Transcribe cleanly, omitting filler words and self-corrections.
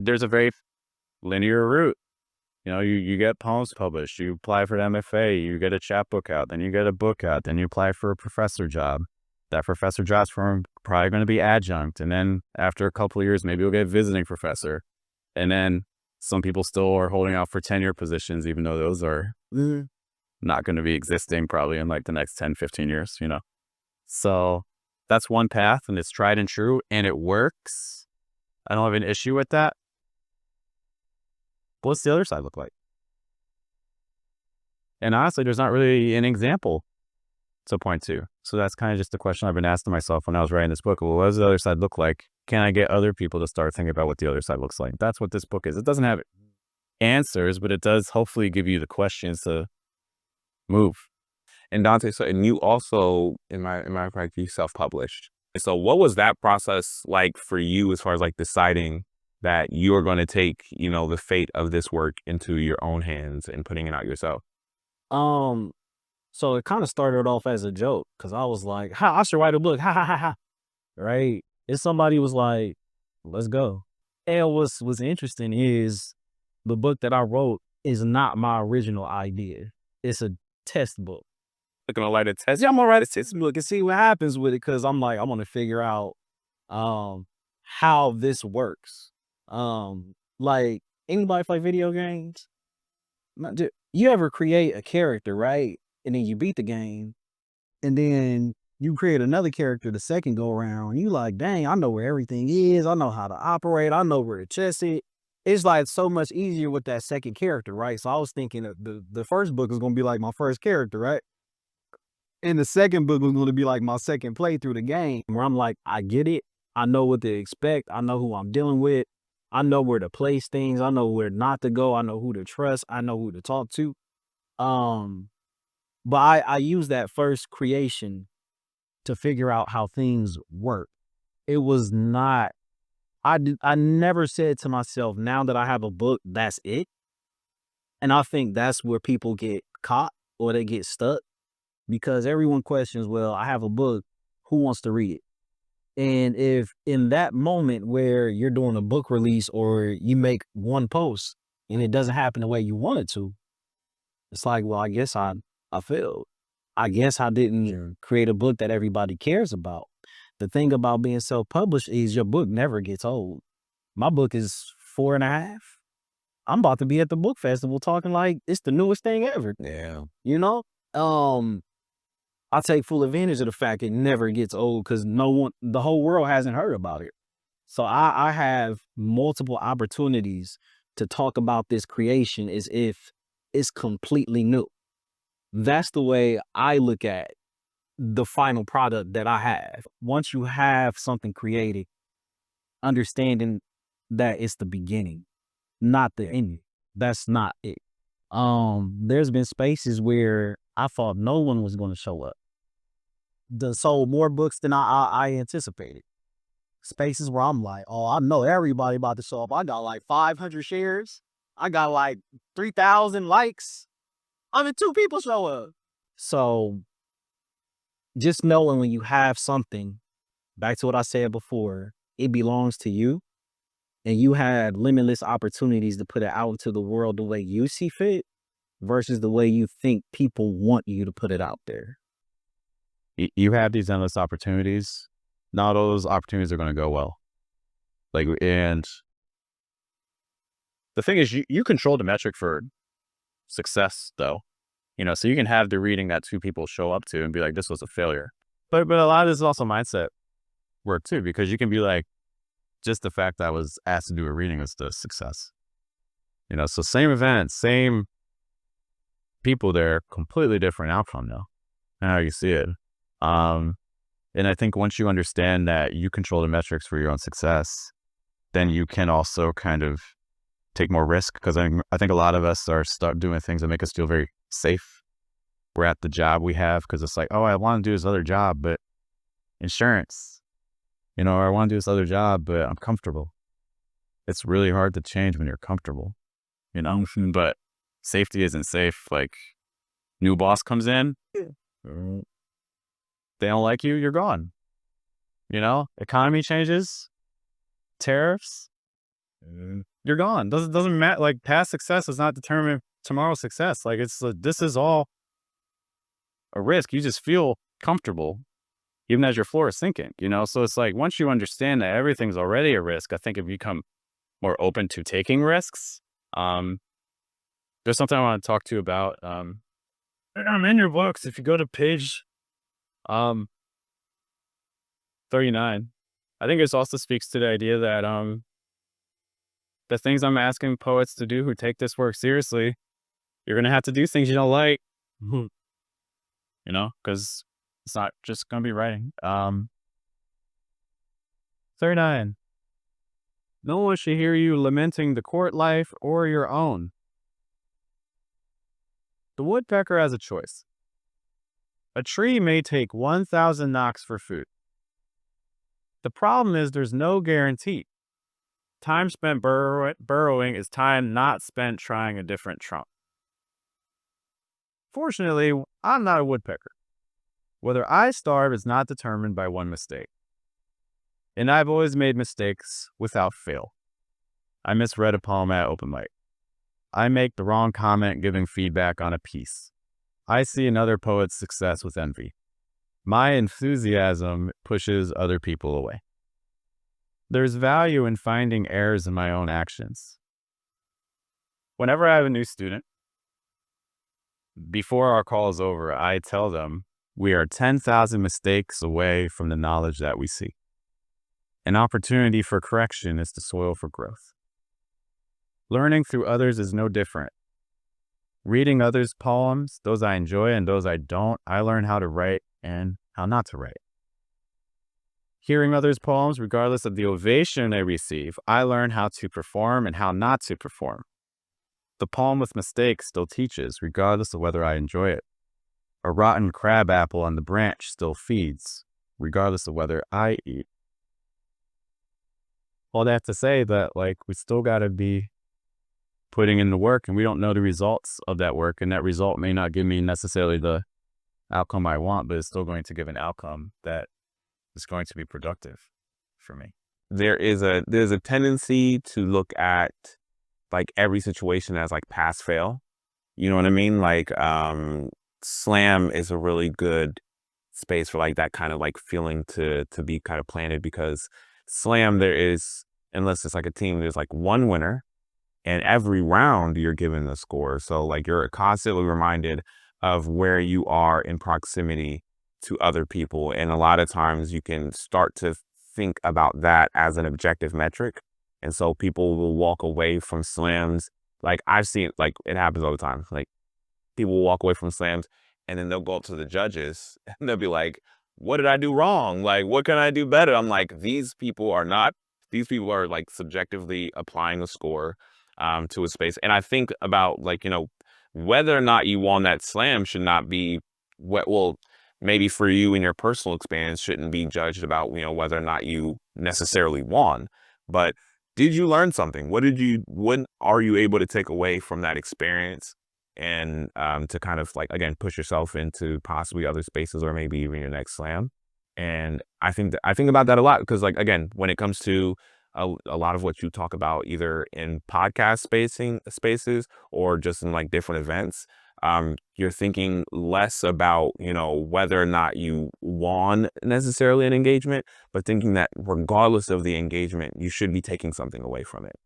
there's a very linear route. You get poems published, you apply for the MFA, you get a chapbook out, then you get a book out, then you apply for a professor job. That professor job's firm probably going to be adjunct. And then after a couple of years, maybe you'll get visiting professor. And then some people still are holding out for tenure positions, even though those are not going to be existing probably in like the next 10, 15 years. So that's one path, and it's tried and true, and it works. I don't have an issue with that. What's the other side look like? And honestly, there's not really an example to point to. So that's kind of just the question I've been asking myself when I was writing this book. Well, what does the other side look like? Can I get other people to start thinking about what the other side looks like? That's what this book is. It doesn't have answers, but it does hopefully give you the questions to move. And Dante, so and you also, in my fact, you self-published. So what was that process like for you as far as like deciding that you are going to take, the fate of this work into your own hands and putting it out yourself? Um, so it kind of started off as a joke because I was like, "Ha, I should write a book." Ha ha ha ha. Right? And somebody was like, "Let's go." And what's interesting is the book that I wrote is not my original idea. It's a test book. Looking to light a test. Yeah, I'm gonna write a test book and see what happens with it because I'm like, I want to figure out how this works. Like anybody play video games? You ever create a character, right? And then you beat the game, and then you create another character the second go around. You like, dang, I know where everything is. I know how to operate. I know where to chest it. It's like so much easier with that second character, right? So I was thinking that the first book is gonna be like my first character, right? And the second book was gonna be like my second play through the game, where I'm like, I get it. I know what to expect. I know who I'm dealing with. I know where to place things. I know where not to go. I know who to trust. I know who to talk to. Um, but I use that first creation to figure out how things work. It was not I never said to myself, now that I have a book, that's it. And I think that's where people get caught or they get stuck because everyone questions, well, I have a book, who wants to read it? And if in that moment where you're doing a book release or you make one post and it doesn't happen the way you want it to, it's like, well, I guess I failed. I guess I didn't create a book that everybody cares about. The thing about being self-published is your book never gets old. My book is 4.5. I'm about to be at the book festival talking like it's the newest thing ever. Yeah. You know? I take full advantage of the fact it never gets old because the whole world hasn't heard about it. So I have multiple opportunities to talk about this creation as if it's completely new. That's the way I look at the final product that I have. Once you have something created, understanding that it's the beginning, not the ending. That's not it. There's been spaces where I thought no one was going to show up. Sold more books than I anticipated. Spaces where I'm like, oh, I know everybody about to show up. I got like 500 shares. I got like 3,000 likes. I mean, 2 people show up. So just knowing when you have something, back to what I said before, it belongs to you and you had limitless opportunities to put it out into the world the way you see fit versus the way you think people want you to put it out there. You have these endless opportunities. Not all those opportunities are going to go well. And the thing is, you control the metric for success, though. So you can have the reading that 2 people show up to and be like, this was a failure. But a lot of this is also mindset work too, because you can be like, just the fact that I was asked to do a reading is the success. So same event, same people there, completely different outcome though, and how you see it. And I think once you understand that you control the metrics for your own success, then you can also kind of take more risk, because I think a lot of us start doing things that make us feel very safe. We're at the job we have because it's like, oh, I want to do this other job, but insurance, or I want to do this other job, but I'm comfortable. It's really hard to change when you're comfortable, but safety isn't safe. Like, new boss comes in, they don't like you, you're gone. Economy changes, tariffs, you're gone. Doesn't matter. Like past success does not determine tomorrow's success. Like this is all a risk. You just feel comfortable even as your floor is sinking, you know? So it's like once you understand that everything's already a risk, I think you become more open to taking risks. There's something I want to talk to you about. In your books, if you go to page 39, I think this also speaks to the idea that the things I'm asking poets to do who take this work seriously, you're gonna have to do things you don't like, you know, because it's not just gonna be writing. 39. No one should hear you lamenting the court life or your own. The woodpecker has a choice. A tree may take 1,000 knocks for food. The problem is there's no guarantee. Time spent burrowing is time not spent trying a different trunk. Fortunately, I'm not a woodpecker. Whether I starve is not determined by one mistake. And I've always made mistakes without fail. I misread a poem at open mic. I make the wrong comment giving feedback on a piece. I see another poet's success with envy. My enthusiasm pushes other people away. There's value in finding errors in my own actions. Whenever I have a new student, before our call is over, I tell them we are 10,000 mistakes away from the knowledge that we see. An opportunity for correction is the soil for growth. Learning through others is no different. Reading others' poems, those I enjoy and those I don't, I learn how to write and how not to write. Hearing others' poems, regardless of the ovation they receive, I learn how to perform and how not to perform. The poem with mistakes still teaches, regardless of whether I enjoy it. A rotten crab apple on the branch still feeds, regardless of whether I eat. All that to say that, like, we still got to be putting in the work, and we don't know the results of that work, and that result may not give me necessarily the outcome I want, but it's still going to give an outcome that is going to be productive for me. There's a tendency to look at like every situation as like pass fail. You know what I mean? Like slam is a really good space for like that kind of like feeling to be kind of planted, because slam, there is, unless it's like a team, there's like one winner, and every round you're given a score. So like you're constantly reminded of where you are in proximity to other people. And a lot of times you can start to think about that as an objective metric. And so people will walk away from slams. Like I've seen, like it happens all the time. Like people will walk away from slams and then they'll go up to the judges and they'll be like, what did I do wrong? Like, what can I do better? I'm like, these people are like subjectively applying a score to a space. And I think about like, you know, whether or not you won that slam should not be well, maybe for you in your personal experience shouldn't be judged about, you know, whether or not you necessarily won, but did you learn something? What are you able to take away from that experience, and to kind of like, again, push yourself into possibly other spaces or maybe even your next slam? And I think about that a lot, because like, again, when it comes to a lot of what you talk about either in podcast spaces or just in like different events, you're thinking less about, you know, whether or not you won necessarily an engagement, but thinking that regardless of the engagement, you should be taking something away from it.